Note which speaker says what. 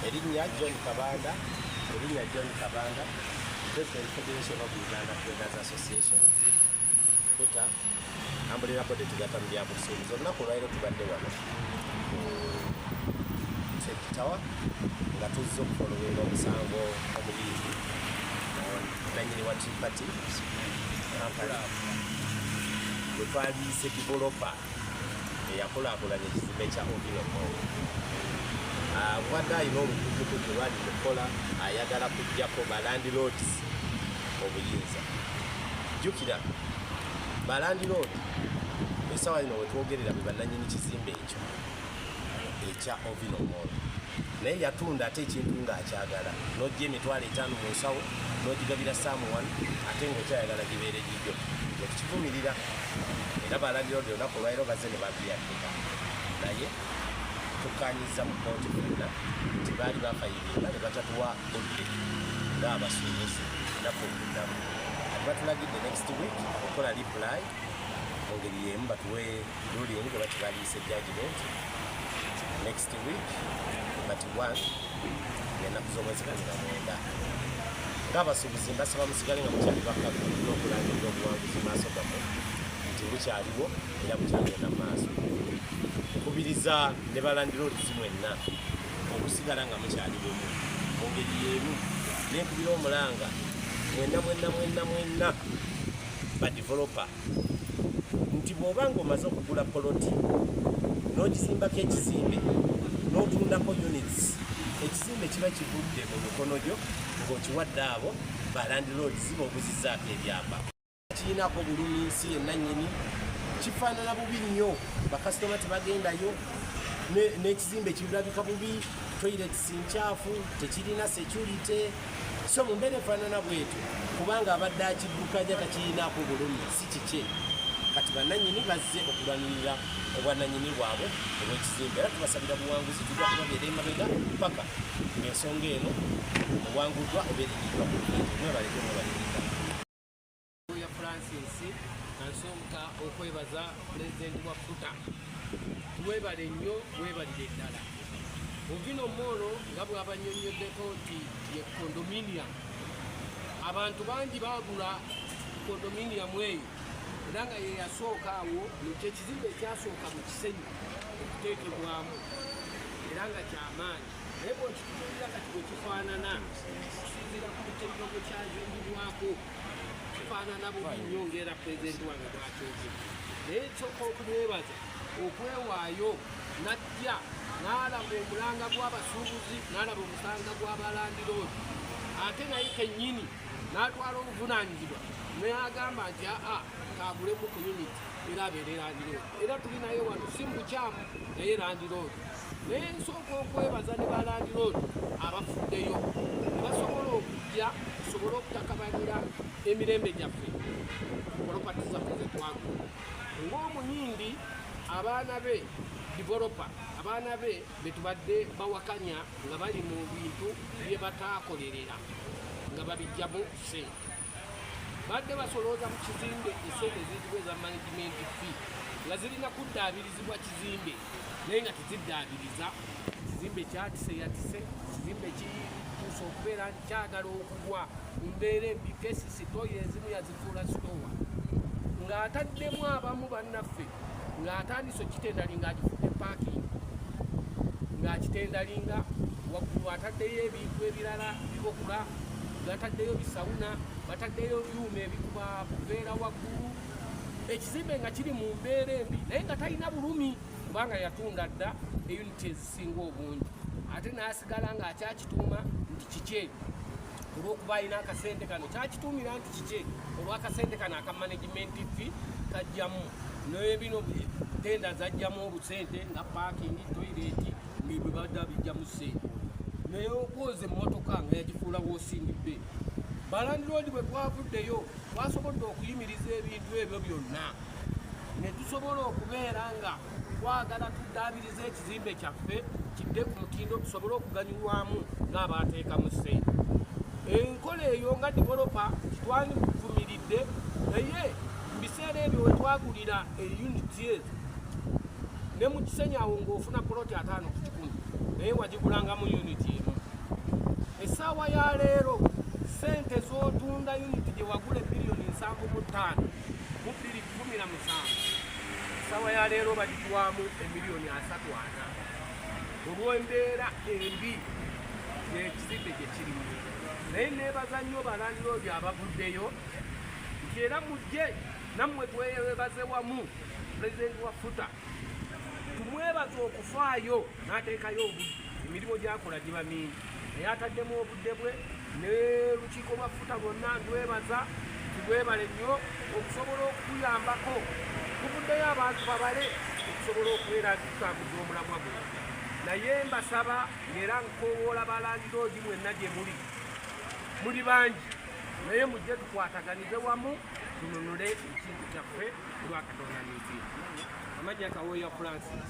Speaker 1: Erinnya John Kabanda, President Federation of Uganda Traders Associations. Kuta ambulira bode tugata mu byabusuubuzi olunaku olwaliro tubadde wano Sekitawa nga tuzze okufolowinga omusango omubiri nannyini wa Tripati Kampala bwe twaliise developer eyakulaakulanya ekizimbe kya Ovino Mall. Bwadde alina olukukuku lwali lukola ayagala kuggyako balandiroads obuyinza. Jjukira balandiroodi essaawa lino wetwogerera be bannannyini kizimbe ekyo ekya Ovino Mall, naye yatunda ate ekintu ng'akyagala n'ojja emitwalo 5 mu nsawo n'ogigabira Samuwan ate ng'okyayagala gibeere gigyo. Tetukivumirira era balandiroodi olunaku olwaliro bazze ne babiyaddika, naye tukkaanyiza mu kooti fenna nti baali bafayiringa ne batatuwa budde ng'abasuubuzi ennaku okuddamu. Batulagidde next week okukola reply mu ngeri y'emu batuwe ruling nga batubaliise judgment next week but one ennaku z'omwezi ga 9 ng'abasuubuzi mbasaba musigale nga mukyali bakkalu n'okulangirira obuwanguzi maaso gammwe nti bukyaliwo era bukyagenda mu maaso. Nkubiriza ne balandiroodi mwenna okusigala nga mukyali bumu mu ngeri y'emu n'enkubira omulanga mwenna ba developer nti bw'obanga omaze okugula poloti n'ogisimbako ekizimbe n'otundako units, ekizimbe kiba kivudde mu mikono gyo ng'okiwadde abo balandiroodi b'oguzizzaako ebyapa. Kirinako bulumi nsi yennannyini, kifaanana bubi nnyo, bakasitoma tebagendayo n'ekizimbe kirabika bubi, toilets nkyafu, tekirina security. So mu mbeera efaanana bwetyo kubanga abadde akiddukanya takirinaako bulumi si kike. Kati bannannyini bazze okulwanirira obwannannyini bwabwe obw'ekizimbe era tubasabira buwanguzi, tujja kubabeera emabega paka ng'ensonga eno owanguddwa oba erinyiddwa ku bintu. Mwebaleke mwebalirika.
Speaker 2: Ya Francis Kansonga okwebaza pulezidenti wa FUTA. Twebale nnyo, weebalire ddala. Ovino Mall nga bw'abannyonnyoddeko nti ye condominium. Abantu bangi baagula condominium eyo era nga ye yasooka awo kye kizimbe ekyasooka mu Kisenyi okuteekebwamu era nga kyamaanyi. Naye bw'okituulira kati bwe kifaanana okusinziira ku buteekezo bwe kyazimbibwako kifaanana bubi nnyo ng'era pulezidenti wange bw'akyogera. Naye ekisooka okumwebaza okwewaayo n'ajja n'alaba omulanga gw'abasuubuzi n'alaba omusanga gw'abalandiroodi ate naye kennyini n'atwala obuvunaanyizibwa n'agamba nti kaagulemu community era abeere landiroodi. Era tuli naye wano si mu bukyamu naye landiroodi. Naye nsooka okwebaza ne balandiroodi abafuddeyo ne basobola okujja tusobole okutakabanira emirembe gyaffe polopati zaffe ze twagula. Ng'omunyindi abaana be developer, abaana be betubadde bawakanya nga bali mu bintu bye bataakolerera nga babijjamu ssente. Badde basolooza mu kizimbe essente eziyitibwa eza management fee nga zirina kuddaabirizibwa kizimbe naye nga teziddaabiriza. Kizimbe kyatise yatise, kizimbe kituusa okubeera nti kyagala okugwa mu mbeera embi. Kesisitoyi ezimu yazifuula sitowa ng'ataddemu abamu bannaffe ng'atandise okitendali ng'agifudde paaking, ng'akitendalinga waggulu ataddeyo ebintu ebirala bibokula, ng'ataddeyo bisawuna, bataddeyo byuma ebikuba buveera waggulu. Ekizimbe nga kiri mu mbeera embi naye nga talina bulumi kubanga yatunda dda eyuniti ezisinga obungi, ate n'asigala ng'akyakituuma nti kike olw'okuba alina akasente kano kyakituumira nti kike olw'akasente kano aka management fee kajjamu. Naye bino tenda zajjamu obusente nga paakingi, toyireti bwe badda bijjamu ssente. Naye okwoza emmotoka nga yagifuula w'osingidde. Balandiroodi bwe twavuddeyo twasobodde okuyimiriza ebintu ebyo byonna ne tusobola okubeera nga twagala tuddaabiriza ekizimbe kyaffe kidde ku mutindo tusobole okuganyulwamu ng'abaateekamu ssente. Enkola eyo nga developer titwandivumiridde, naye mu biseera ebyo we twagulira eyuniti ezo ne mu Kisenyi awo ng'ofuna poloti 5 ku 10 naye wagigulangamu uniti emu. bw'otunda uniti gye wagula bilioni 7.5 mu 2017 sawa ya leero bagitwamu emiliyoni 34 olw'embeera embi ekizimbe gye kirimu. Naye neebaza nnyo balandiroodi abavuddeyo nti era mujje nammwe twebaze wamu pulezidenti wa FUTA tumwebaza okufaayo n'ateekayo obudde, emirimu gyakola giba mingi naye ataddemu obudde bwe. Ne lukiiko lwa FUTA bonna ndwebaza tubwebale nnyo okusobola okuyambako tuvuddeyo abantu babale okusobola okubeera tutambuza omulamwa guno. Naye mbasaba era nkowoola balandiroodi mwenna gye muli bangi naye mujje tukwataganize wamu tununule ekintu kyaffe olwa Katonda n'ensi. Amagye Kaweya Francis.